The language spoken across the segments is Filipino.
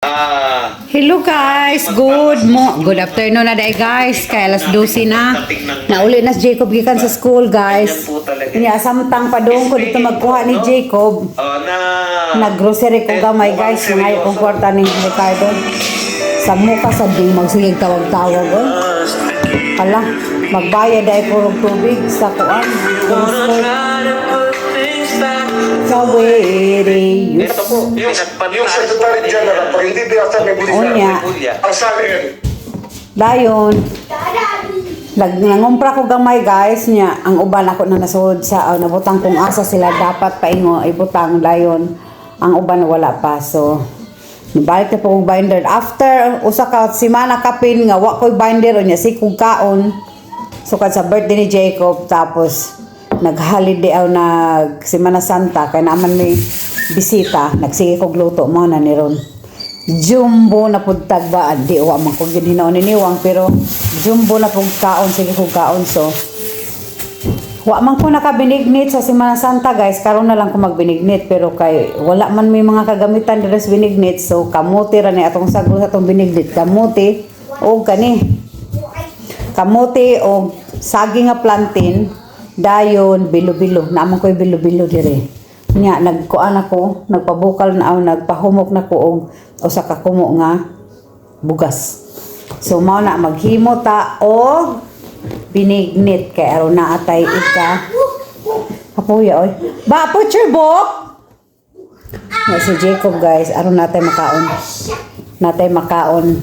Hello guys, good afternoon na day guys. Kaya alas 12 na. Nauli na si Jacob gikan sa school guys. Kanya samtang padung ko dito magkuha ni Jacob. Nag-grocery ko gamay guys. Ngayon kong kwarta ni Ricardo. Sa mukha sa di magsigig tawag-tawag. Hala, magbayad ay purong tubig sa kuan. Sa waiting. Yung Secretary General, pag hindi biyasa may bulisya. Ang sabi yun. Dayon. Nangumpra ko gamay guys niya. Ang uban ako na nasud sa nabutang kung asa sila dapat paingo ibutang dayon. Ang uban wala pa. So, nibalik na po kong binder. After usa ka simana kapin nga wa ko'y binder o niya si kong kaon. So, sa birthday ni Jacob tapos nag-holiday aw nag Semana Santa kay naman may bisita nagsige kog luto mo na ni ron jumbo na pud tagba di wa man ko gid hinaon ni niwang pero jumbo na pud kaon sige kog kaon so wa man ko nakabinignit sa Semana Santa guys karon na lang ko magbinignit pero kay wala man may mga kagamitan diri sa binignit so kamote ra ni atong sagol sa atong binignit kamote o saging nga plantain dayon bilo-bilo naman ko'y bilo-bilo dire nya nagkuan ako nagpabukal na nagpahumok na ko og usa ka kumo nga bugas so mao na maghimo ta og binignit kay aron na atay ika kapuya oy ba put your book na si Jacob guys aron natay makaon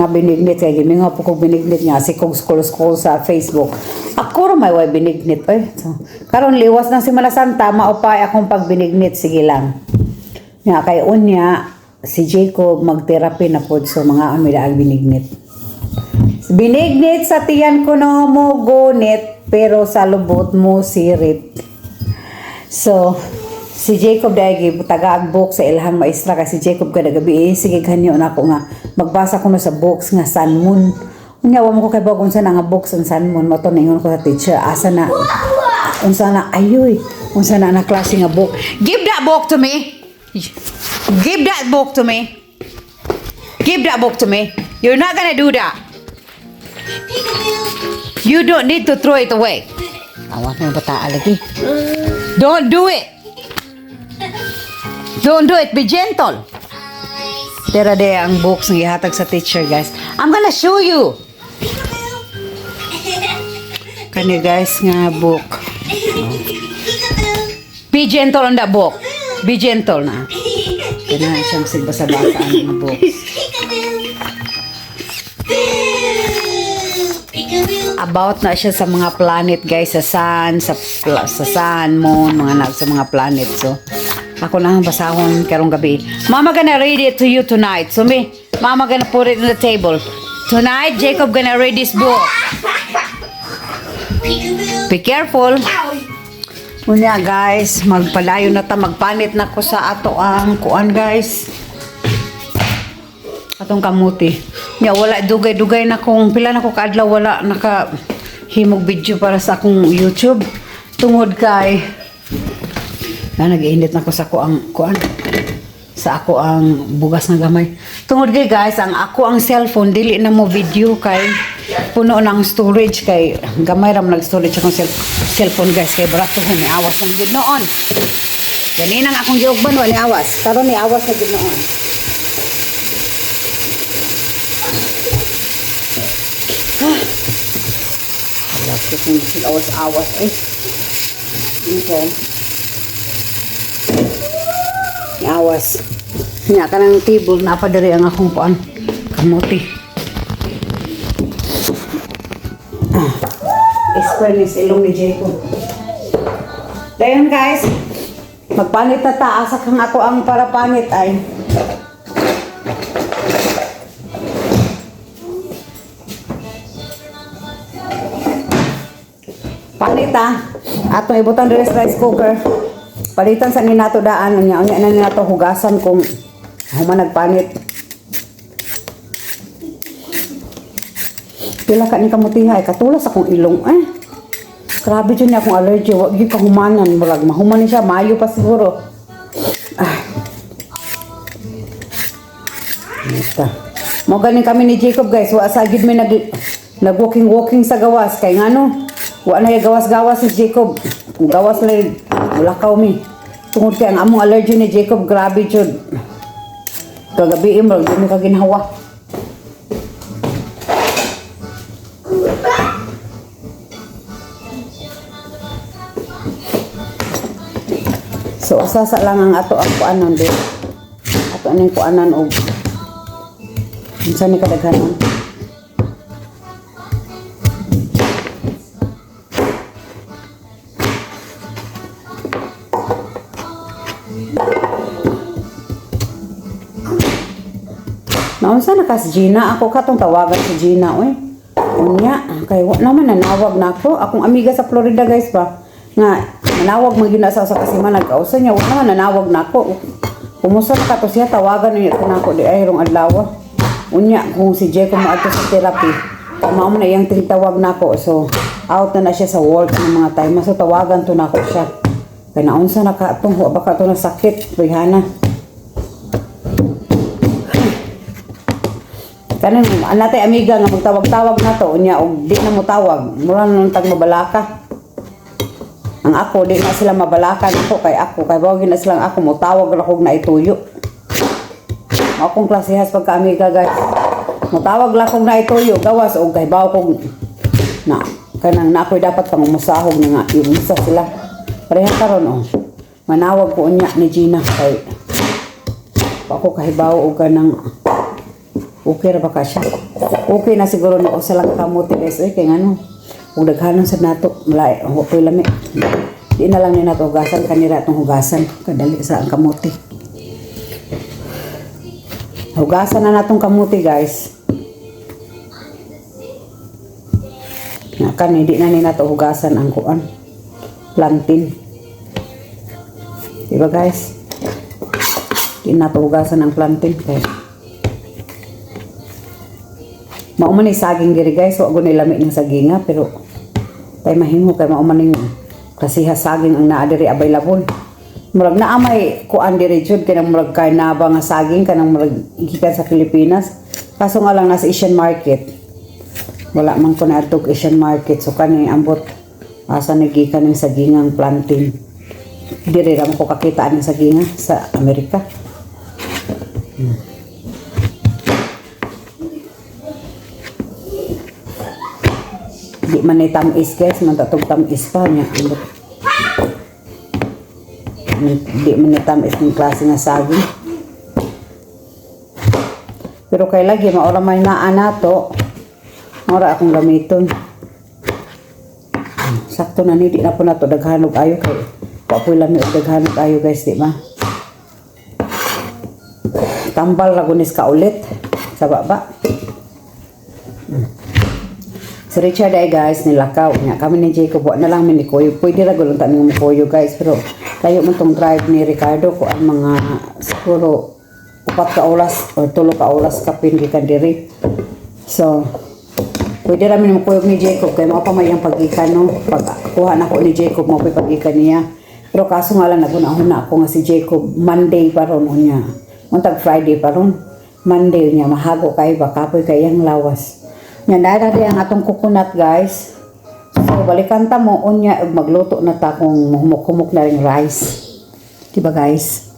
nga binignit kay gimingaw po kog binignit nga si kog scroll sa Facebook ako ra may way binignit oy so, karon liwas ng Semana Santa maupay akong pagbinignit sige lang nga kay unya si Jacob magtherapy na pod so mga ami daag binignit sa tiyan ko no mo gunit pero sa lubot mo sirit so si Jacob dahil tagaag book sa ilhang maestra kasi Jacob kada gabi sige kanyo na ako nga magbasa ko na sa books nga Sun Moon unya wa mo ko kay bag unsa na nga books ang Sun Moon mo to ningon ko sa teacher asa na unsa na ayoy unsa na na klase nga book give that book to me you're not gonna do that you don't need to throw it away awak mo bata lagi don't do it. Don't do it. Be gentle. Tera de ang books ng ihatag sa teacher, guys. I'm gonna show you. Kani guys nga book. Be gentle on that book. Be gentle na. Kaya siyang sigbasa-basa ang book. About na siya sa mga planet, guys. Sa sun, sa sun, moon, sa mga planet. So, ako na ang basahon karong gabi. Mama gonna read it to you tonight. So Mama gonna put it on the table. Tonight, Jacob gonna read this book. Be careful. Unya guys, magpalayo na ta, magpanit na ko sa ato ang kuan guys. Atong kamuti. Nya wala dugay-dugay na kung pila na ko kaadlaw wala naka himog video para sa akong YouTube. Tungod kay nag-iinit na ko sa ako ang kuan sa ako ang bugas ng gamay tungod kay guys ang ako ang cellphone dili na mo video kay puno ng storage kay gamay ram nag-storage akong cellphone guys kay barato ni awas ng gid noon ganina nga akong giugban wala ni awas karon ni awas na gid noon lapit ng awas eh okay awas niya ka ng table napadari ang akong puan kamuti experience ilong ni Jacob dayon guys magpanit na taas kang ako ang para panit ay panit atong ibutan diri sa rice cooker palitan sa ninato daan unya na ninato hugasan kung human nagpanit pila ka ni kamutihay katulas akong ilong grabe dyan niya akong allergy wag gyud kahumanan murag mahuman ni siya mayo pa siguro Ito. Mo galing kami ni Jacob guys, wa sa gid may nag-walking sa gawas kay ngano. Wa na yung gawas-gawas si Jacob. Kung gawas lang lakaw mi. Tungod kay ang among allergy ni Jacob grabe jud. Kagabi mo di mi ka ginhawa. So usasa lang ang ato ang kuanon di. Ato ning kuanan og unsa ni kadaghanon. Naunsa na ka si Gina? Ako katong tawagan si Gina, oy. Unya, kay wa naman nanawag na ako. Akong amiga sa Florida, guys ba. Nga, nanawag mo yun sa kasima nagkausa niya. Wa naman nanawag na ako. Kumusta na ka to siya, tawagan niya ko na ako di ayrong adlaw. Unya, kung si Jeko mo ato sa therapy, mao na iyang tinitawag na ako. So, out na siya sa work ng mga time. So, tawagan to na ako siya. Kaya naunsa na ka itong, baka ito na sakit, Rihanna. Kanang anatay amiga nga magtawag-tawag na to unya og di na mo tawag mura nang tag mabalaka. Ang ako di na sila mabalakan ako kay bawag na silang ako mo tawag ra kog na ituyo. Akong klasehas pagka amiga guys. Mo tawag la kog na ituyo gawas og kay baw kog na kanang na ako'y dapat pang umusahog na nga yung isa sila. Pareha karon oh. Manawag ko unya ni Gina kay ako kahibaw og kanang okay ra ba ka siya? Okay na siguro na usa lang kamote guys. Oy kay ngano. Ug daghanon sad nato, malay okay lami. Di na lang ni nato hugasan kanira tong hugasan kadali sa ang kamote. Hugasan na natong kamote guys. Na kan di na ni nato hugasan ang kuan. Plantain. Diba guys? Di nato hugasan ang plantain kay mauman ni saging diri guys, wa ko nilami ng saginga pero tay mahimo kay mauman ning klasiha saging ang naa diri available. Murag naa may kuan diri jud kay murag karnaba nga saging kanang murag gikan sa Pilipinas. Kaso nga lang nasa Asian market. Wala man ko na atog Asian market so kani ambot asa nagikan ning sagingang plantain. Diri ra mo ko kakita ang saginga sa Amerika. Di man ni tamis guys, man tatog tamis pa niya. Di man ni tamis ng klase nga saging. Pero kay lagi maora may naa nato. Maora akong gamiton. Sakto na ni di na po nato daghanog ayo kay papoy lami og daghanog ayo guys, di ba? Tambal ra gunis ka ulit sa baba. Si Richard ay guys nilakaw niya kami ni Jacob wa na lang mi ni Koyo pwede ra gulong ta ni Koyo guys pero layo man tong drive ni Ricardo ko ang mga siguro 4 ka oras o 3 ka oras kapin gikan diri so pwede ra mi ni Koyo ni Jacob kay mao pa may ang pagikan no pag kuha na ko ni Jacob mao pa pagikan niya pero kaso nga lang nagunahon na ako nga si Jacob Monday pa ron niya untag Friday pa ron Monday niya mahago kay bakapoy kay ang lawas. Yan dahil ang atong coconut guys. So balikan ta mo unya ug magluto na ta kung humok-humok na ring rice. Diba guys?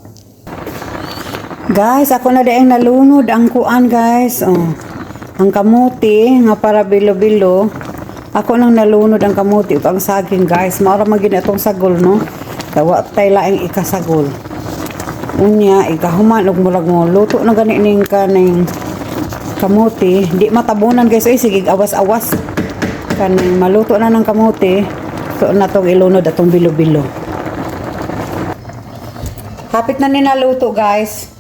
Guys, ako na daing nalunod ang kuan guys. Oh. Ang kamuti nga para bilo-bilo. Ako nang nalunod ang kamuti ug ang saging guys. Maura magin atong sagol no. Dawa tay laing ikasagol. Unya ikahuman ug murag mo luto na gani ning kaning kamuti, di matabunan guys ay sige awas-awas kan maluto na ng kamuti so na tong ilunod atong bilo-bilo kapit na ni naluto guys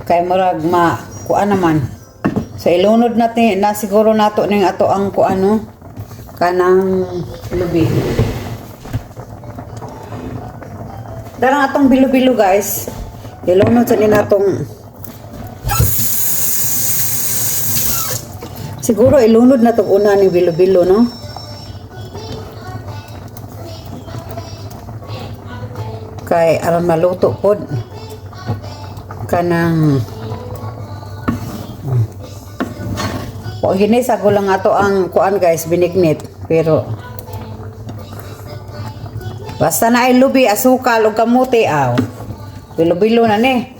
kay murag kuan naman so ilunod natin na siguro nato ning ato ang kuano kanang lubi darang atong bilo-bilo guys ilunod sa ninatong siguro ilunod na itong una ni bilo-bilo no Kay aron maluto pod. Kanang o gini sago lang ato ang kuan guys, binignit. Pero basta na ay lubi, asukal o kamuti aw. Bilo-bilo na ni.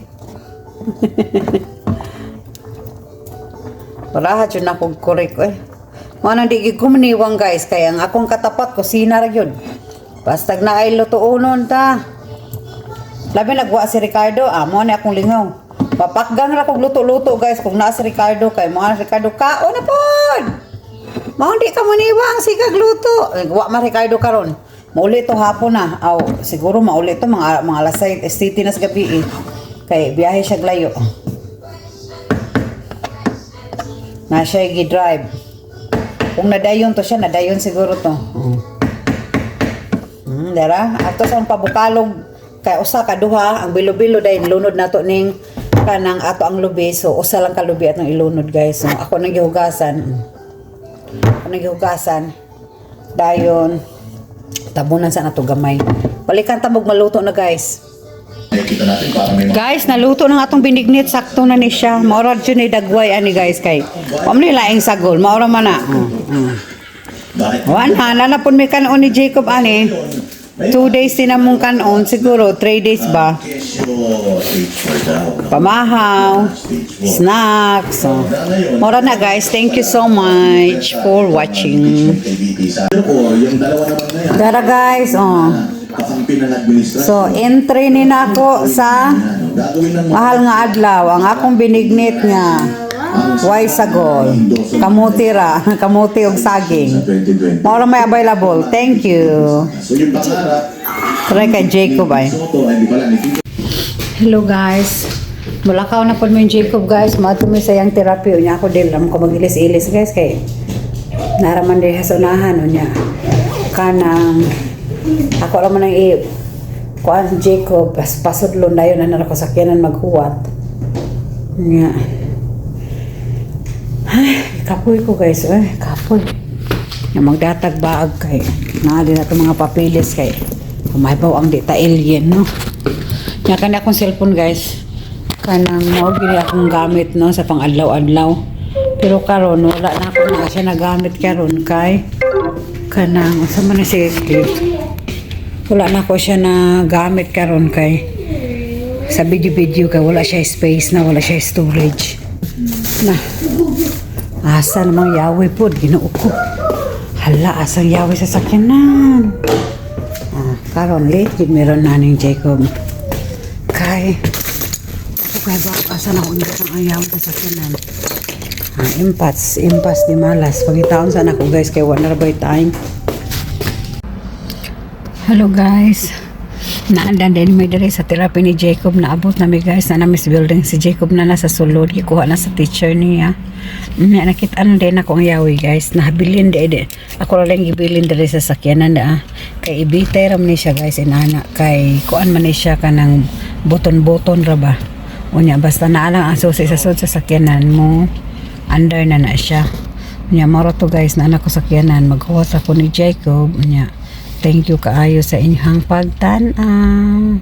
Wala yun akong korek eh. Mga di kumaniwang guys, kaya ang akong katapat kusina ra yun. Basta na ay lutuunon ta. Labi nagwa si Ricardo, mo na akong lingaw. Papakgang ra kog luto-luto guys kung naa si Ricardo kay mga Ricardo kaon na pod. Mao di ka maniwang sigag luto. Wa ma Ricardo karon. Mauli to hapon na. Aw siguro mauli to mga alas 7 STT na sa gabi eh. Kay biyahe siya glayo. Na siya gi-drive. Kung nadayon to siya, nadayon siguro to. Dara, ato sa pabukalog kay usa ka duha ang bilo-bilo dayon lunod nato ning kanang ato ang lubi. So usa lang ka lubi atong ilunod guys. So ako nang gihugasan. Dayon tabunan sa nato gamay. Balikan ta maluto na guys. Guys, naluto ng atong binignit, sakto na ni siya. Maura dyan ay dagway ani guys kay. Pamli laing sagol, maura man na. Wan na pun may kanon ni Jacob ani. 2 days din among kanon, siguro 3 days ba. Pamahaw, snacks. Maura na guys, thank you so much for watching. Dara guys, So, entry ni nako sa mahal nga adlaw. Ang akong binignit nga way sagol. Kamuti ra. Kamuti og saging. Mao may available. Thank you. Try kay Jacob ay. Hello guys. Mulakaw na po mo yung Jacob guys. Matumi sa yung therapy. Unya ako din. Alam ko mag-ilis-ilis guys. Kay naraman din sa unahan. Unya. Kanang ako lang man ang kuan si Jacob pasudlon na yun na ako sakyanan maghuwat nga ay kapoy ko guys kapoy nga magdatag baag kay naa din nato mga papilis kay kumaybaw ang data alien no nga kana akong cellphone guys kanang mo gini akong gamit no sa pang-adlaw-adlaw pero karon wala na ako na siya nagamit karon kay kanang sa man si wala na ko siya na gamit karon kay sa video kay wala siya space na wala siya storage na asa namang yawi po Ginoo ko hala asang yawi sa sakyanan karon late gid meron na ning Jacob kay ako kay ba asa na ko ang yawi sa sakyanan impas di malas pagitaon sana ko guys kay wala na ba time. Hello guys, naandan din may diri sa therapy ni Jacob. Naabot na mi guys na miss building si Jacob na nasa sulod, ikuha na sa teacher niya. Nakita na din ako ang yawi guys, nahabilin din. Ako lang gibilin diri sa sakyanan na kay ibitay ram ni siya guys inana kay kuan man ni siya kanang buton-buton ra ba. Unya basta naalang ang susi sa sud sa sakyanan mo, under na siya. Unya maro to guys na anak ko sakyanan maghuwas ako ni Jacob. Unya thank you kaayo sa inyong pagtan-aw.